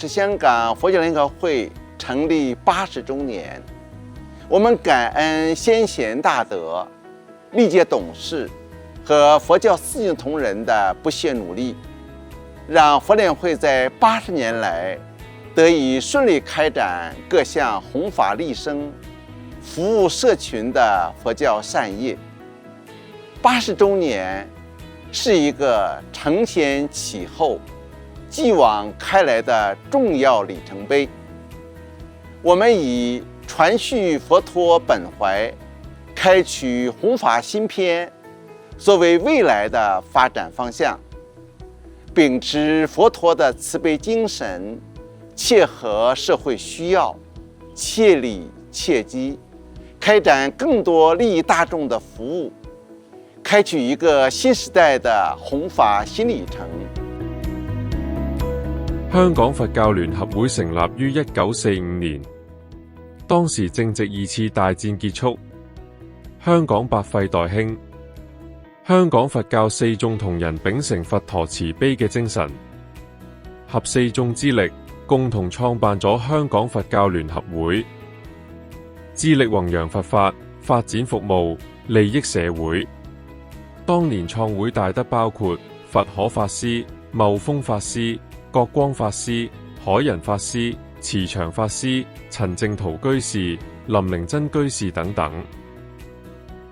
是香港佛教联合会成立80周年，我们感恩先贤大德、历届董事和佛教四境同仁的不懈努力，让佛联会在80年来得以顺利开展各项弘法利生、服务社群的佛教善业。80周年是一个承先启后、继往开来的重要里程碑。我们以传续佛陀本怀、开启弘法新篇作为未来的发展方向，秉持佛陀的慈悲精神，切合社会需要，切理切机，开展更多利益大众的服务，开启一个新时代的弘法新里程。香港佛教聯合會成立於1945年，當時正值2次大戰結束，香港百廢待興。香港佛教四眾同仁秉承佛陀慈悲嘅精神，合四眾之力，共同創辦咗香港佛教聯合會，致力弘揚佛法，發展服務，利益社會。當年創會大德包括佛可法師、茂峰法師、覺光法師、海仁法師、慈祥法師、陳淨圖居士、林靈真居士等等。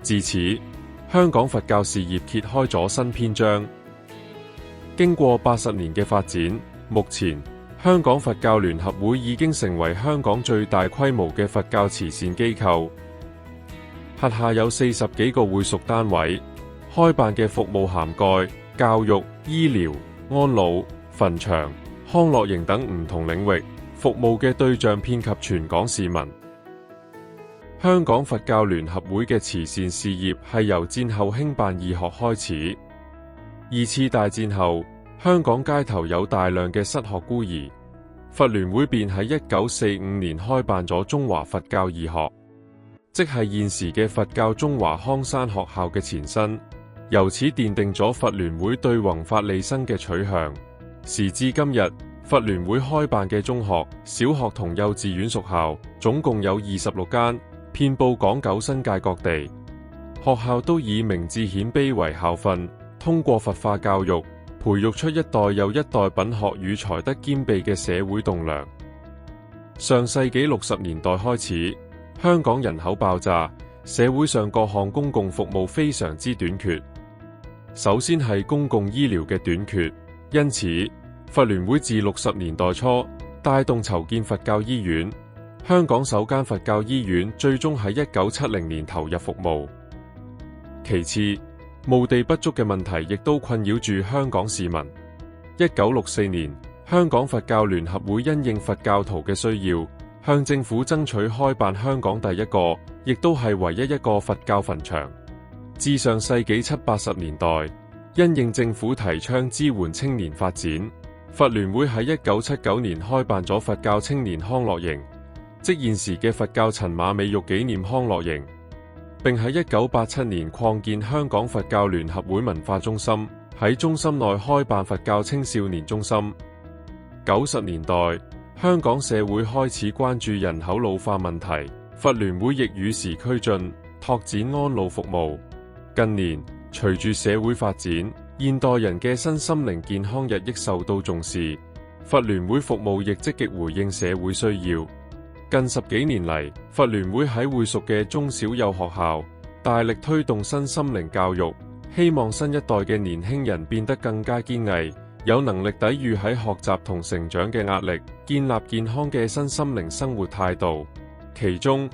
自此，香港佛教事業揭開咗新篇章。經過80年嘅發展，目前香港佛教聯合會已經成為香港最大規模嘅佛教慈善機構，轄下有40幾個會屬單位，開辦嘅服務涵蓋教育、醫療、安老、墳場、康樂營等唔同領域，服務嘅對象遍及全港市民。香港佛教聯合會嘅慈善事業係由戰後興辦義學開始。2次大戰後，香港街頭有大量嘅失學孤兒，佛聯會便喺1945年開辦咗中華佛教義學，即係現時嘅佛教中華康山學校嘅前身，由此奠定咗佛聯會對弘法利生嘅取向。時至今日，佛聯會開辦嘅中學、小學同幼稚園屬校總共有26間，遍佈港九新界各地。學校都以明智顯卑為校訓，通過佛化教育，培育出一代又一代品學與才德兼備嘅社會棟樑。上世紀60年代開始，香港人口爆炸，社會上各項公共服務非常之短缺。首先係公共醫療嘅短缺，因此佛聯會自60年代初帶動籌建佛教醫院，香港首間佛教醫院最終喺1970年投入服務。其次，墓地不足嘅問題亦都困擾住香港市民。1964年，香港佛教聯合會因應佛教徒嘅需要，向政府爭取開辦香港第一個，亦都係唯一一個佛教墳場。至上世紀70、80年代，因應政府提倡支援青年發展，佛聯會喺1979年開辦咗佛教青年康樂營，即現時嘅佛教陳馬美育紀念康樂營，並喺1987年擴建香港佛教聯合會文化中心，喺中心內開辦佛教青少年中心。90年代，香港社會開始關注人口老化問題，佛聯會亦與時俱進，拓展安老服務。近年，隨住社會發展，現代人嘅身心靈健康日益受到重視，佛聯會服務亦積極回應社會需要。近10幾年嚟，佛聯會喺會屬嘅中小幼學校大力推動身心靈教育，希望新一代嘅年輕人變得更加堅毅，有能力抵禦喺學習同成長嘅壓力，建立健康嘅身心靈生活態度。其中，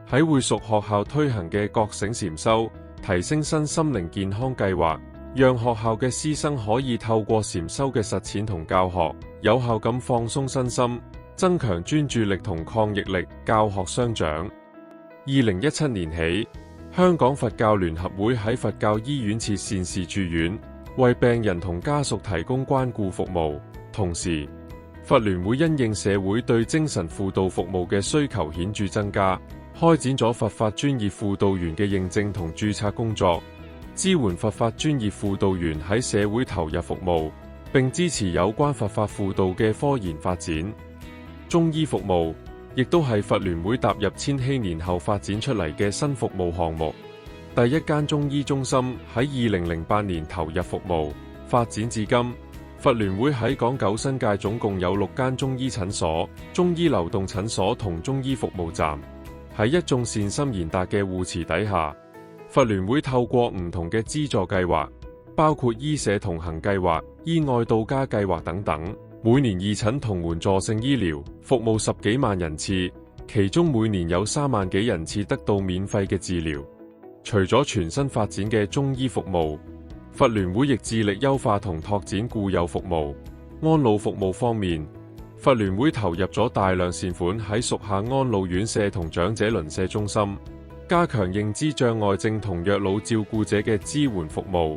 喺會屬學校推行嘅覺醒禪修提升身心靈健康計劃，讓學校嘅師生可以透過禪修嘅實踐同教學，有效咁放鬆身心，增強專注力同抗逆力，教學相長。2017年起，香港佛教聯合會喺佛教醫院設善事住院，為病人同家屬提供關顧服務。同時，佛聯會因應社會對精神輔導服務嘅需求顯著增加，開展咗佛法專業輔導員嘅認證同註冊工作，支援佛法專業輔導員喺社會投入服務，並支持有關佛法輔導嘅科研發展，中醫服務亦都係佛聯會踏入千禧年後發展出嚟嘅新服務項目。第一間中醫中心喺2008年投入服務，發展至今。佛聯會喺港九新界總共有6間中醫診所、中醫流動診所同中醫服務站。喺一眾善心賢達嘅護持底下，佛聯會透過唔同嘅資助計劃，包括醫社同行計劃、醫愛到家計劃等等，每年義診同援助性醫療服務10幾萬人次，其中每年有3萬幾人次得到免費嘅治療。除咗全新發展嘅中醫服務，佛聯會亦致力優化同拓展固有服務。安老服務方面，佛聯會投入咗大量善款喺屬下安老院舍同長者鄰舍中心，加強認知障礙症同虐老照顧者嘅支援服務，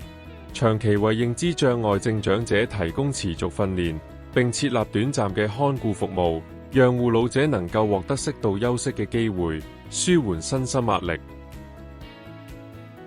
長期為認知障礙症長者提供持續訓練，並設立短暫嘅看顧服務，讓護老者能夠獲得適度休息嘅機會，舒緩身心壓力。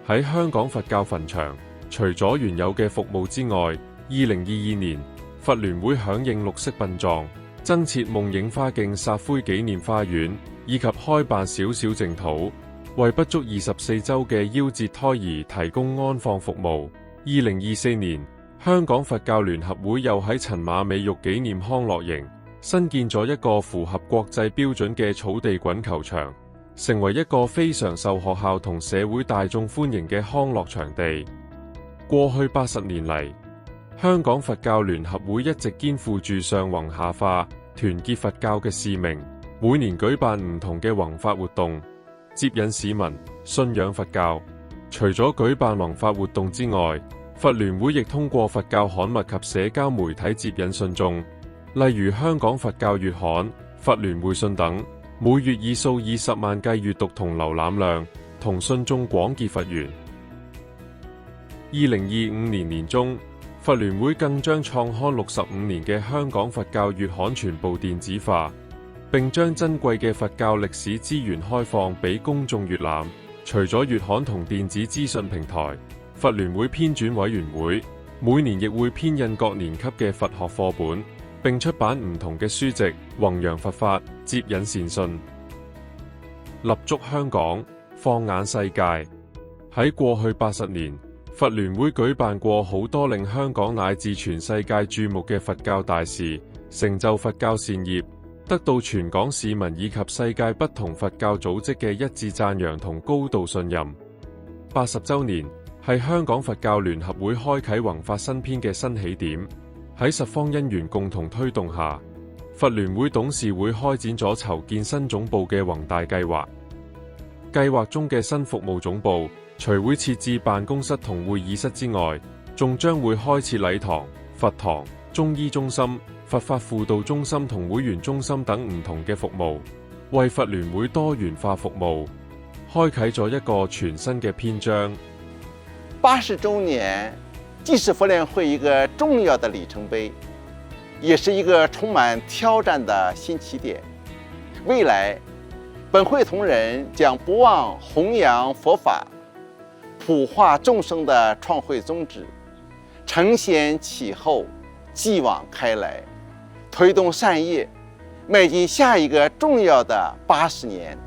喺香港佛教墳場，除咗原有嘅服務之外，2022年佛聯會響應綠色殯葬，增設夢影花徑撒灰紀念花園，以及開辦少少淨土，為不足24週嘅夭折胎兒提供安放服務。2024年，香港佛教聯合會又喺陳馬美育紀念康樂營新建咗一個符合國際標準嘅草地滾球場，成為一個非常受學校同社會大眾歡迎嘅康樂場地。過去80年嚟，香港佛教聯合會一直肩負住上宏下化、團結佛教嘅使命，每年舉辦唔同嘅弘法活動，接引市民信仰佛教。除咗舉辦弘法活動之外，佛聯會亦通過佛教刊物及社交媒體接引信眾，例如香港佛教月刊、佛聯會信等，每月以數以10萬計閱讀同瀏覽量，同信眾廣結佛緣。2025年年中，佛聯會更將創刊65年嘅香港佛教月刊全部電子化，並將珍貴嘅佛教歷史資源開放俾公眾閱覽。除咗月刊同電子資訊平台，佛聯會編纂委員會每年亦會編印各年級嘅佛學課本，並出版唔同嘅書籍，弘揚佛法，接引善信。立足香港，放眼世界。喺過去80年，佛聯會舉辦過好多令香港乃至全世界注目嘅佛教大事，成就佛教善業，得到全港市民以及世界不同佛教組織嘅一致讚揚同高度信任。80週年係香港佛教聯合會開啟弘法新篇嘅新起點。喺十方因緣共同推動下，佛聯會董事會開展咗籌建新總部嘅宏大計劃。計劃中嘅新服務總部，除會設置辦公室同會議室之外，仲將會開設禮堂、佛堂、中醫中心、佛法輔導中心同會員中心等唔同嘅服務，為佛聯會多元化服務開啟咗一個全新嘅篇章。80週年既是佛聯會一個重要的里程碑，也是一個充滿挑戰的新起點。未來本會同仁將不忘弘揚佛法、普化眾生的創會宗旨，承先啟後，繼往開來，推動善業，邁進下一個重要的80年。